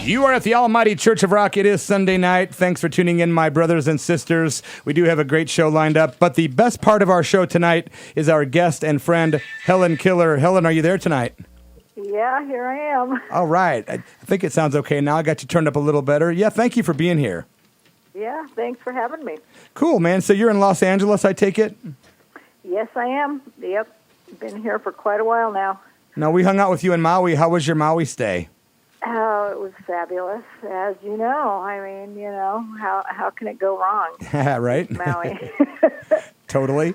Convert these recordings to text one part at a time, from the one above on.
You are at the Almighty Church of Rock. It is Sunday night. Thanks for tuning in, my brothers and sisters. We do have a great show lined up, but the best part of our show tonight is our guest and friend, Helen Killer. Helen, are you there tonight? Yeah, here I am. All right. I think it sounds okay now. I got you turned up a little better. Yeah, thank you for being here. Yeah, thanks for having me. Cool, man. So you're in Los Angeles, I take it? Yes, I am. Yep. Been here for quite a while now. Now, we hung out with you in Maui. How was your Maui stay? Oh, it was fabulous, as you know. I mean, you know, how can it go wrong? Right? Maui. Totally.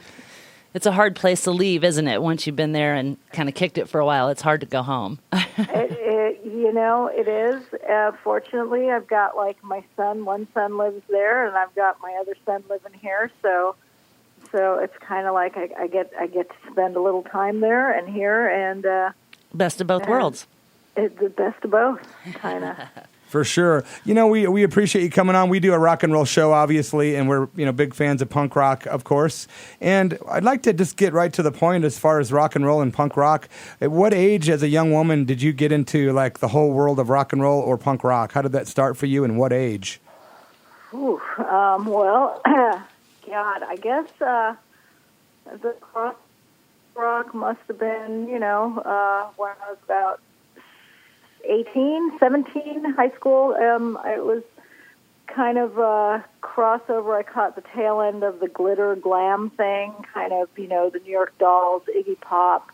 It's a hard place to leave, isn't it? Once you've been there and kind of kicked it for a while, it's hard to go home. You know, it is. Fortunately, I've got, like, my son. One son lives there, and I've got my other son living here. So it's kind of like I get to spend a little time there and here, and Best of both worlds. It's the best of both, kind of. For sure. You know, we appreciate you coming on. We do a rock and roll show, obviously, and we're, big fans of punk rock, of course. And I'd like to just get right to the point as far as rock and roll and punk rock. At what age, as a young woman, did you get into, like, the whole world of rock and roll or punk rock? How did that start for you, and what age? Well, God, I guess the rock must have been, when I was about 18, 17, high school. It was kind of a crossover. I caught the tail end of the glitter glam thing, kind of, the New York Dolls, Iggy Pop,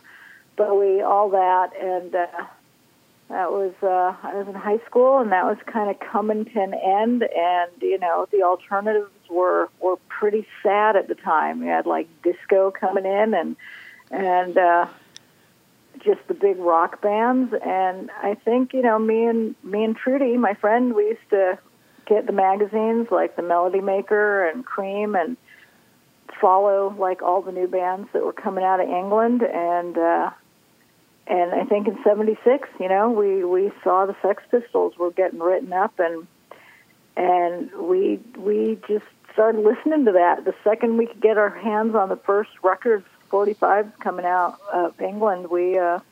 Bowie, all that. And that was, I was in high school, and that was kind of coming to an end. And, the alternatives were pretty sad at the time. We had, like, disco coming in and just the big rock bands. And I think, me and Trudy, my friend, we used to get the magazines like the Melody Maker and Cream and follow, like, all the new bands that were coming out of England. And I think in 76, we saw the Sex Pistols were getting written up, and we just started listening to that. The second we could get our hands on the first records, 45s coming out of England, we were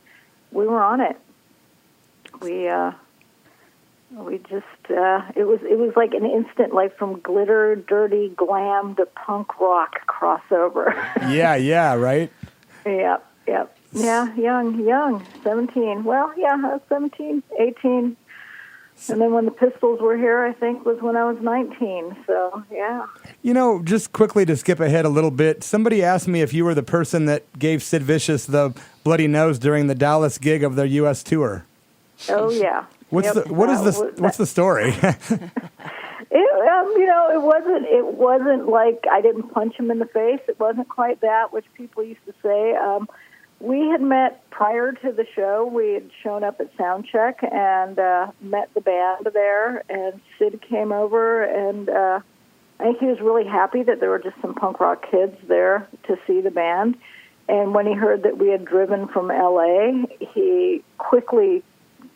on it. We just it was like an instant, like, from glitter, dirty glam to punk rock crossover. Yeah, right? Yep. Yeah, young, 17. Well, yeah, I was 17, 18. And then when the Pistols were here, I think, was when I was 19. So, yeah. Just quickly to skip ahead a little bit, somebody asked me if you were the person that gave Sid Vicious the bloody nose during the Dallas gig of their U.S. tour. Oh, yeah. What's the story? It wasn't like I didn't punch him in the face. It wasn't quite that, which people used to say. We had met prior to the show. We had shown up at Soundcheck and met the band there, and Sid came over, and I think he was really happy that there were just some punk rock kids there to see the band. And when he heard that we had driven from L.A., he quickly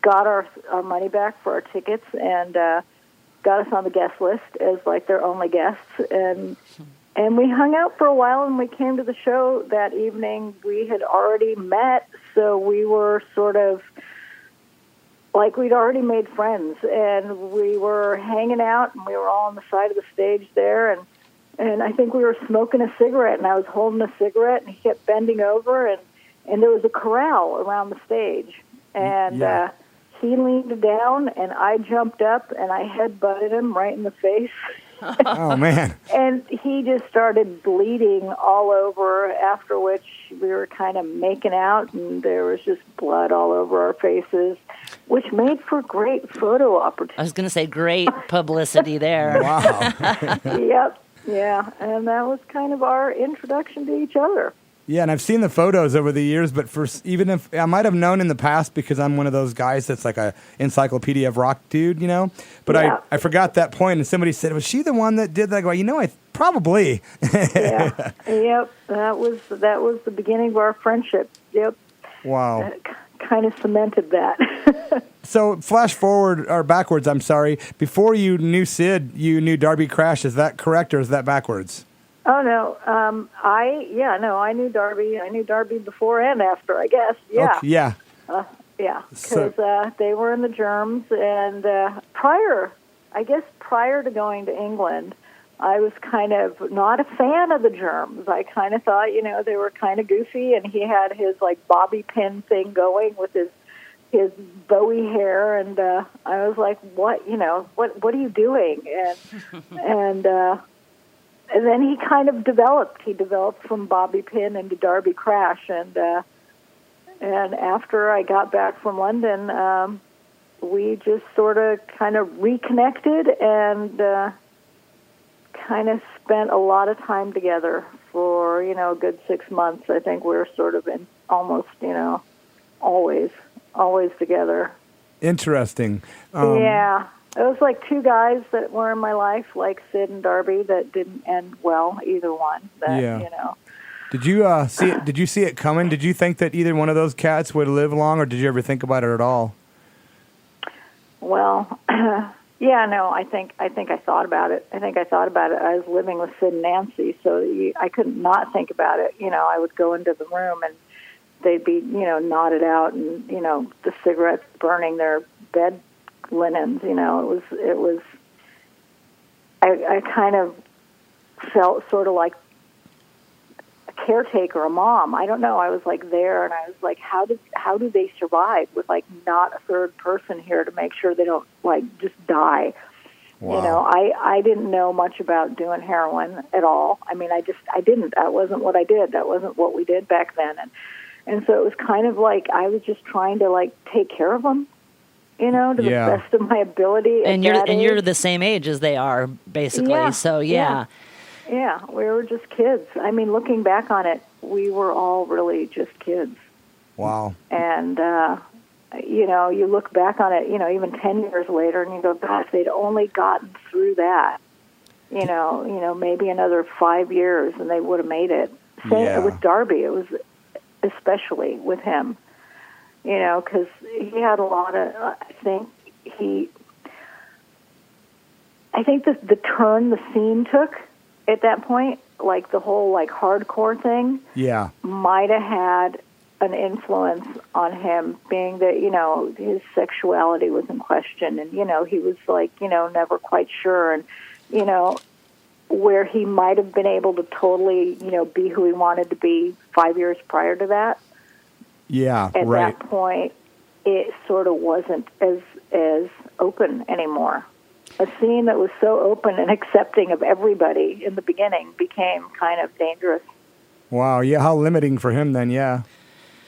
got our money back for our tickets and got us on the guest list as, like, their only guests. And we hung out for a while, and we came to the show that evening. We had already met, so we were sort of like we'd already made friends, and we were hanging out, and we were all on the side of the stage there, and I think we were smoking a cigarette, and I was holding a cigarette, and he kept bending over, and there was a corral around the stage, and he leaned down, and I jumped up, and I headbutted him right in the face. Oh, man. And he just started bleeding all over, after which we were kind of making out, and there was just blood all over our faces, which made for great photo opportunities. I was going to say great publicity there. Wow. Yep, yeah, and that was kind of our introduction to each other. Yeah, and I've seen the photos over the years, but even if I might have known in the past because I'm one of those guys that's like a encyclopedia of rock dude, But yeah. I forgot that point, and somebody said, "Was she the one that did that?" I go, I probably. Yeah. Yep. That was the beginning of our friendship. Yep. Wow. Kind of cemented that. So flash forward or backwards. I'm sorry. Before you knew Sid, you knew Darby Crash. Is that correct, or is that backwards? Oh, no. I knew Darby. I knew Darby before and after, I guess. Yeah. Okay, yeah. Yeah, because they were in the germs, and prior to going to England, I was kind of not a fan of the germs. I kind of thought, they were kind of goofy, and he had his like bobby pin thing going with his Bowie hair, and I was like, what are you doing? And and then he kind of developed. He developed from Bobby Pin into Darby Crash, and after I got back from London, we just sort of kind of reconnected and kind of spent a lot of time together for a good 6 months. I think we were sort of in almost always together. Interesting. Yeah. It was like two guys that were in my life, like Sid and Darby, that didn't end well, either one. Did you see it? Did you see it coming? Did you think that either one of those cats would live long, or did you ever think about it at all? Well, I think I thought about it. I was living with Sid and Nancy, so I couldn't not think about it. I would go into the room and they'd be, knotted out, and the cigarettes burning their bed linens. It was. I kind of felt sort of like a caretaker, a mom. I don't know. I was like there, and I was like, how do they survive with like not a third person here to make sure they don't like just die? Wow. I didn't know much about doing heroin at all. I mean, I didn't. That wasn't what I did. That wasn't what we did back then, and so it was kind of like I was just trying to like take care of them. To the best of my ability. And you're the same age as they are, basically. Yeah, so yeah, we were just kids. I mean, looking back on it, we were all really just kids. Wow. And you look back on it, even 10 years later, and you go, gosh, they'd only gotten through that. Maybe another 5 years, and they would have made it. Same with Darby. It was especially with him. Because he had a lot of, I think the turn the scene took at that point, like the whole like hardcore thing, might have had an influence on him, being that, his sexuality was in question, and, he was like, never quite sure, and, where he might have been able to totally, be who he wanted to be 5 years prior to that. Yeah, At right. that point, it sort of wasn't as open anymore. A scene that was so open and accepting of everybody in the beginning became kind of dangerous. Wow, yeah, how limiting for him then, yeah.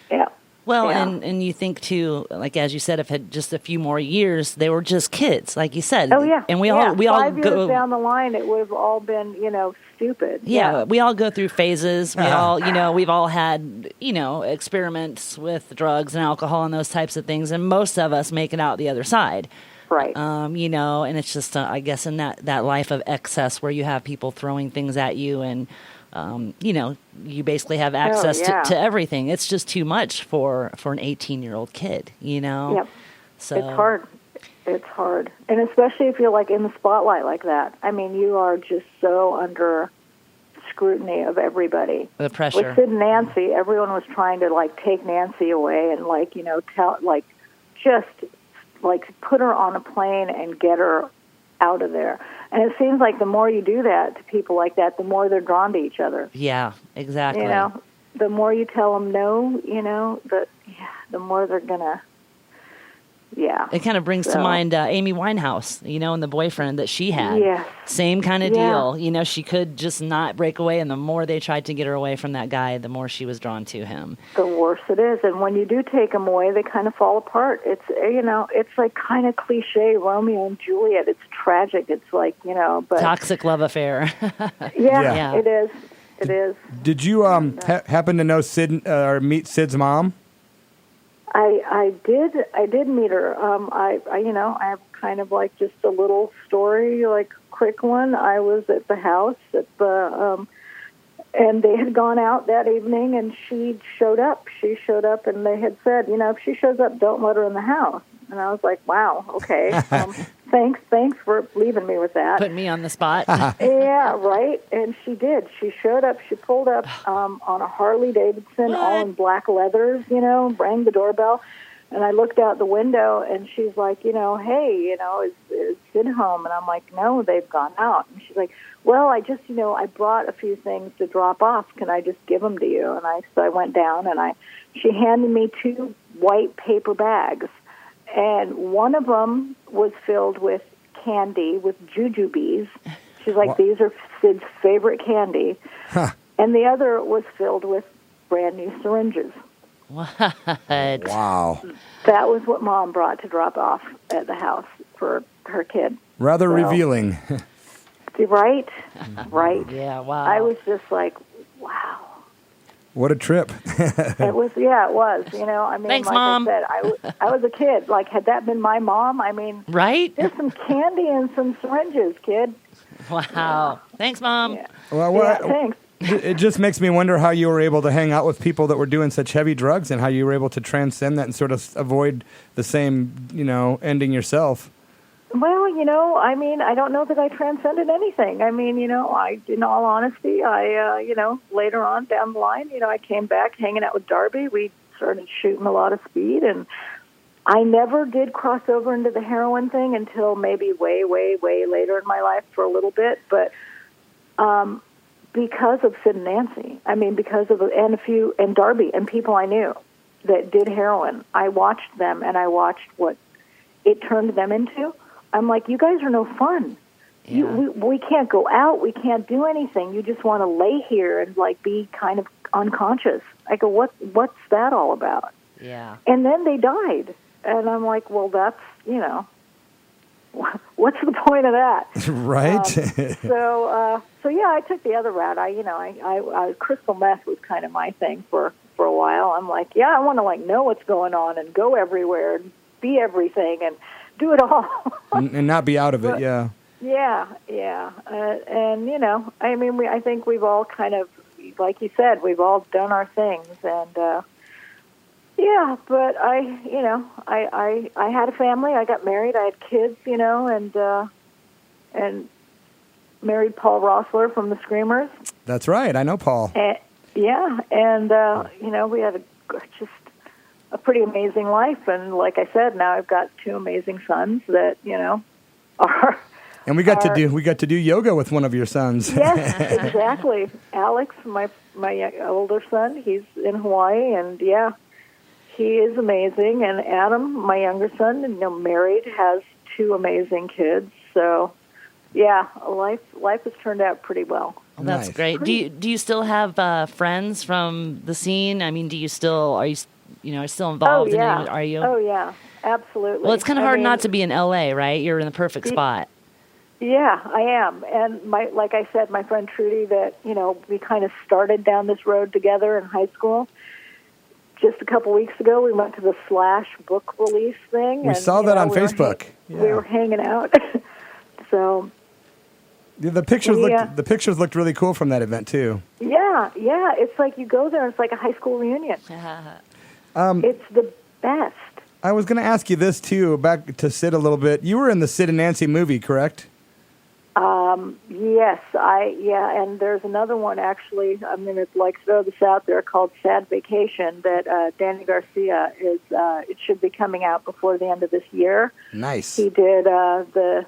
Yeah. Well, and you think too, like as you said, if had just a few more years, they were just kids, like you said. Oh yeah. And we 5 all years go down the line, it would have all been, stupid. Yeah, we all go through phases. We all, we've all had, experiments with drugs and alcohol and those types of things, and most of us make it out the other side. Right. And it's just, I guess, in that life of excess where you have people throwing things at you and, you basically have access to everything. It's just too much for an 18-year-old kid, Yep. So it's hard. It's hard. And especially if you're like in the spotlight like that. I mean, you are just so under scrutiny of everybody. The pressure. With Sid and Nancy, everyone was trying to like take Nancy away and like, just like put her on a plane and get her out of there. And it seems like the more you do that to people like that, the more they're drawn to each other. Yeah, exactly. The more you tell them no, the more they're gonna. Yeah. It kind of brings to mind Amy Winehouse, and the boyfriend that she had. Yes. Same kind of deal. She could just not break away, and the more they tried to get her away from that guy, the more she was drawn to him. The worse it is. And when you do take them away, they kind of fall apart. It's, it's like kind of cliche Romeo and Juliet. It's tragic. It's like, but... Toxic love affair. Yeah, it is. It is. Did you happen to know Sid or meet Sid's mom? I did meet her. I have kind of like just a little story, like quick one. I was at the house at the, and they had gone out that evening, and she showed up. She showed up, and they had said, if she shows up, don't let her in the house. And I was like, wow, okay. Thanks for leaving me with that. Put me on the spot. Yeah, right. And she did. She showed up. She pulled up on a Harley Davidson, all in black leathers, rang the doorbell. And I looked out the window, and she's like, hey, is Sid home? And I'm like, no, they've gone out. And she's like, well, I just, I brought a few things to drop off. Can I just give them to you? And so I went down, and she handed me 2 white paper bags. And one of them was filled with candy with jujubes. She's like, these are Sid's favorite candy. Huh. And the other was filled with brand new syringes. What? Wow. That was what Mom brought to drop off at the house for her kid. Rather revealing. Right? Right. Yeah, wow. I was just like, wow. What a trip. It was. Thanks, like Mom. I said, I was a kid. Like, had that been my mom, right? There's some candy and some syringes, kid. Wow. Thanks, Mom. Yeah. Well, Thanks. It just makes me wonder how you were able to hang out with people that were doing such heavy drugs and how you were able to transcend that and sort of avoid the same, ending yourself. Well, I don't know that I transcended anything. In all honesty, later on down the line, I came back hanging out with Darby. We started shooting a lot of speed, and I never did cross over into the heroin thing until maybe way, way, way later in my life for a little bit. But because of Sid and Nancy, and Darby and people I knew that did heroin, I watched them and I watched what it turned them into. I'm like, you guys are no fun. Yeah. We can't go out. We can't do anything. You just want to lay here and be kind of unconscious. I go, what's that all about? Yeah. And then they died. And I'm like, well, that's, what's the point of that? Right. So yeah, I took the other route. I crystal meth was kind of my thing for a while. I'm like, yeah, I want to know what's going on and go everywhere and be everything and do it all. And not be out of it, yeah. Yeah. I think we've all kind of, like you said, we've all done our things, and but I had a family. I got married. I had kids, and married Paul Rossler from the Screamers. That's right. I know Paul. And we had just a pretty amazing life, and like I said, now I've got 2 amazing sons that are. And we got to do yoga with one of your sons. Yes, exactly. Alex, my older son, he's in Hawaii, and he is amazing. And Adam, my younger son, married, has 2 amazing kids. So, life has turned out pretty well. Well, that's Nice. great. Do you still have friends from the scene? Are you still involved in it? Are you? Oh yeah, absolutely. Well, it's kind of hard not to be in LA, right? You're in the perfect spot. Yeah, I am. And like I said, my friend Trudy, that, we kind of started down this road together in high school. Just a couple weeks ago, we went to the Slash book release thing. We saw that on Facebook. We were hanging out. So the pictures looked really cool from that event too. Yeah. It's like you go there, and it's like a high school reunion. It's the best. I was going to ask you this too, back to Sid a little bit. You were in the Sid and Nancy movie, correct? Yes, and there's another one, actually. I'm going to throw this out there, called Sad Vacation, that Danny Garcia is. It should be coming out before the end of this year. Nice. He did the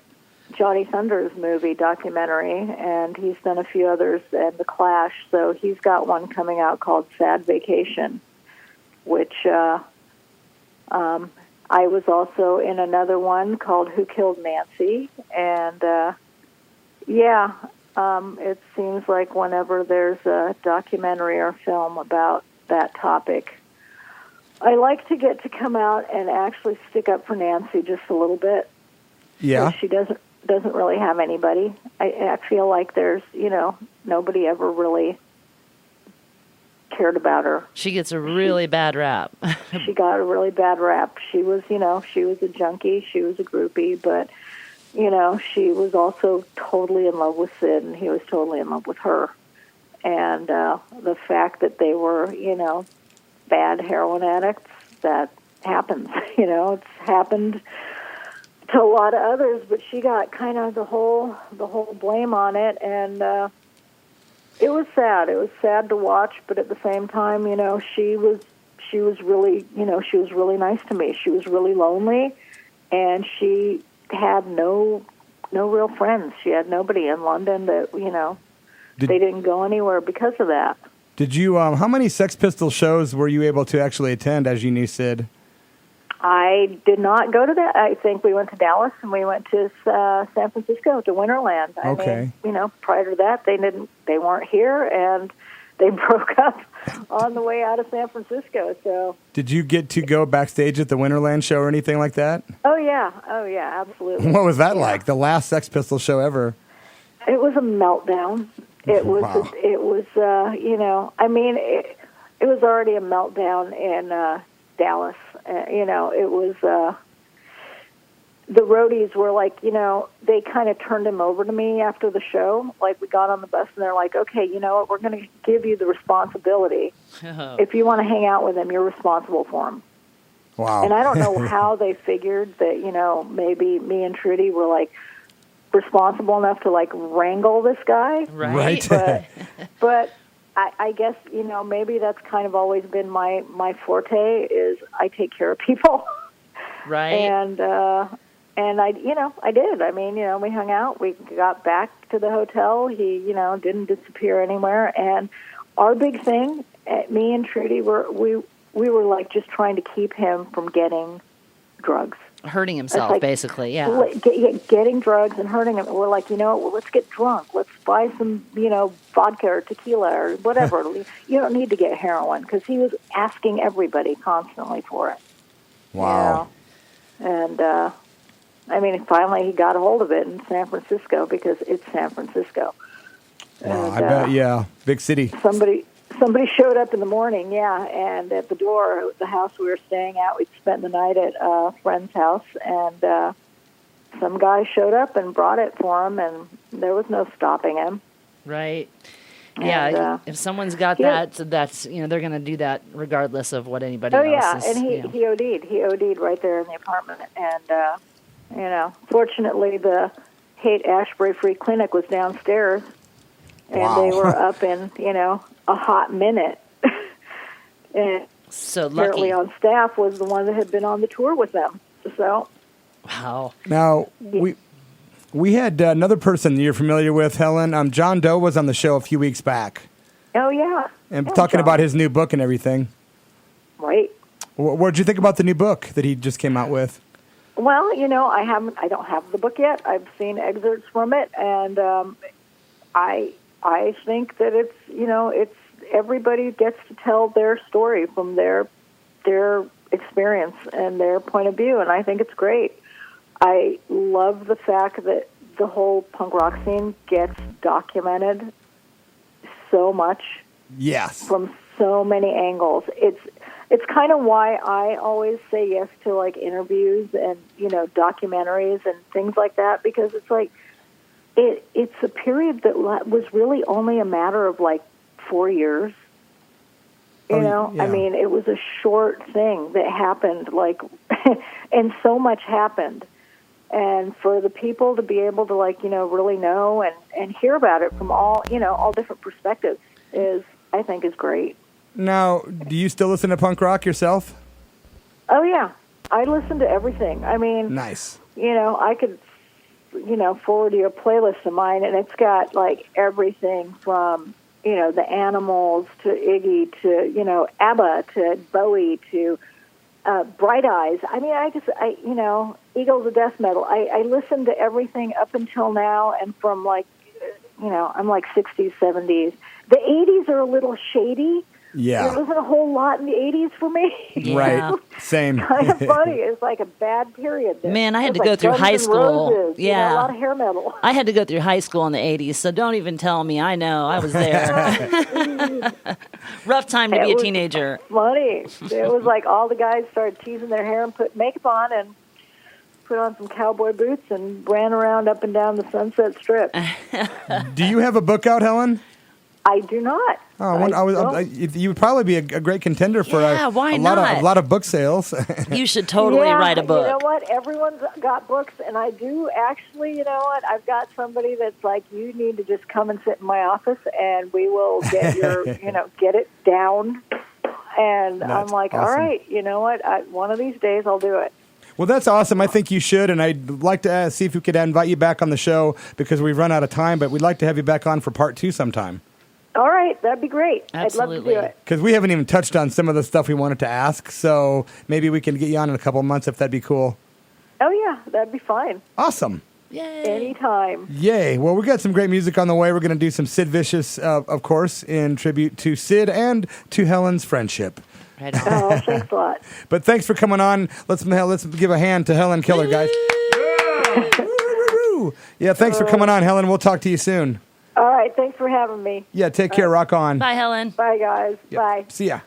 Johnny Thunders movie documentary, and he's done a few others, and The Clash. So he's got one coming out called Sad Vacation, which I was also in another one called Who Killed Nancy, and it seems like whenever there's a documentary or film about that topic, I like to get to come out and actually stick up for Nancy just a little bit. Yeah. She doesn't really have anybody. I feel like there's, nobody ever really cared about her. She gets a really bad rap. She got a really bad rap. She was, she was a junkie. She was a groupie, but she was also totally in love with Sid, and he was totally in love with her. And the fact that they were, bad heroin addicts, that happens. It's happened to a lot of others, but she got kind of the whole blame on it, and it was sad. It was sad to watch, but at the same time, she she was really, she was really nice to me. She was really lonely, and she had no real friends. She had nobody in London that, they didn't go anywhere because of that. Did you, how many Sex Pistols shows were you able to actually attend as you knew Sid? I did not go to that. I think we went to Dallas and we went to San Francisco, to Winterland. Okay. I mean, prior to that, they weren't here, and they broke up on the way out of San Francisco. So, did you get to go backstage at the Winterland Show or anything like that? Oh yeah, absolutely. What was that like? The last Sex Pistols show ever? It was a meltdown. It was. Wow. It was. It was already a meltdown in Dallas. It was. The roadies were like, they kind of turned him over to me after the show. Like, we got on the bus and they're like, okay, you know what, we're going to give you the responsibility. If you want to hang out with him, you're responsible for him. Wow. And I don't know how they figured that, maybe me and Trudy were like responsible enough to like wrangle this guy. Right. But I guess, maybe that's kind of always been my forte is I take care of people. Right. And I did. I mean, we hung out. We got back to the hotel. He, didn't disappear anywhere. And our big thing, me and Trudy, we were like just trying to keep him from getting drugs. Hurting himself, like, basically, yeah. Getting drugs and hurting him. We're like, well, let's get drunk. Let's buy some, vodka or tequila or whatever. You don't need to get heroin, because he was asking everybody constantly for it. Wow. And, finally he got a hold of it in San Francisco, because it's San Francisco. Wow, And, I bet, yeah. Big city. Somebody showed up in the morning, and at the door, the house we were staying at, we'd spent the night at a friend's house, and some guy showed up and brought it for him, and there was no stopping him. Right. And, yeah, if someone's got that's, they're going to do that regardless of what anybody else is. Oh, yeah, and he OD'd. He OD'd right there in the apartment. And, fortunately, the Haight-Ashbury Free Clinic was downstairs, and Wow. they were up in, a hot minute. And so apparently lucky. on staff was the one that had been on the tour with them. So, Wow. Now, we had another person you're familiar with, Helen. John Doe was on the show a few weeks back. oh, yeah. And Yeah, talking John. about his new book and everything. Right. What did you think about the new book that he just came out with? Well, I don't have the book yet. I've seen excerpts from it, and I think that it's everybody gets to tell their story from their experience and their point of view, and I think it's great. I love the fact that the whole punk rock scene gets documented so much. Yes. From so many angles. It's kind of why I always say yes to like interviews and documentaries and things like that, because it's like it's a period that was really only a matter of like 4 years. Yeah. I mean, it was a short thing that happened, like, and so much happened. And for the people to be able to really know and hear about it from all different perspectives I think is great. Now, do you still listen to punk rock yourself? Oh, yeah. I listen to everything. I mean, Nice. I could, forward you a playlist of mine, and it's got, like, everything from, the Animals to Iggy to, ABBA to Bowie to Bright Eyes. I mean, Eagles of Death Metal. I listen to everything up until now, and from, like, I'm like 60s, 70s. The 80s are a little shady. Yeah. There wasn't a whole lot in the 80s for me. Yeah. Right. Same. Kind of funny. It's like a bad period there. Man, I had to It was go like through Guns high N' school. Roses, Yeah. a lot of hair metal. I had to go through high school in the 80s, so don't even tell me. I know. I was there. Rough time to be a teenager. Funny. It was like all the guys started teasing their hair and put makeup on and put on some cowboy boots and ran around up and down the Sunset Strip. Do you have a book out, Helen? I do not. You would probably be a great contender for a lot of book sales. You should totally write a book. You know what? Everyone's got books, and I do actually. You know what? I've got somebody that's like, you need to just come and sit in my office, and we will get your, get it down, And That's I'm like, awesome. all right, you know what? One of these days I'll do it. Well, that's awesome. I think you should, and I'd like to see if we could invite you back on the show because we've run out of time, but we'd like to have you back on for part 2 sometime. All right, that'd be great. Absolutely. I'd love to do it. Because we haven't even touched on some of the stuff we wanted to ask, so maybe we can get you on in a couple of months if that'd be cool. Oh, yeah, that'd be fine. Awesome. Yay. Anytime. Yay. Well, we got some great music on the way. We're going to do some Sid Vicious, of course, in tribute to Sid and to Helen's friendship. Right on. Oh, thanks a lot. But thanks for coming on. Let's give a hand to Helen Killer, guys. Yeah, thanks for coming on, Helen. We'll talk to you soon. All right, thanks for having me. Yeah, take care. Rock on. Bye, Helen. Bye, guys. Yep. Bye. See ya.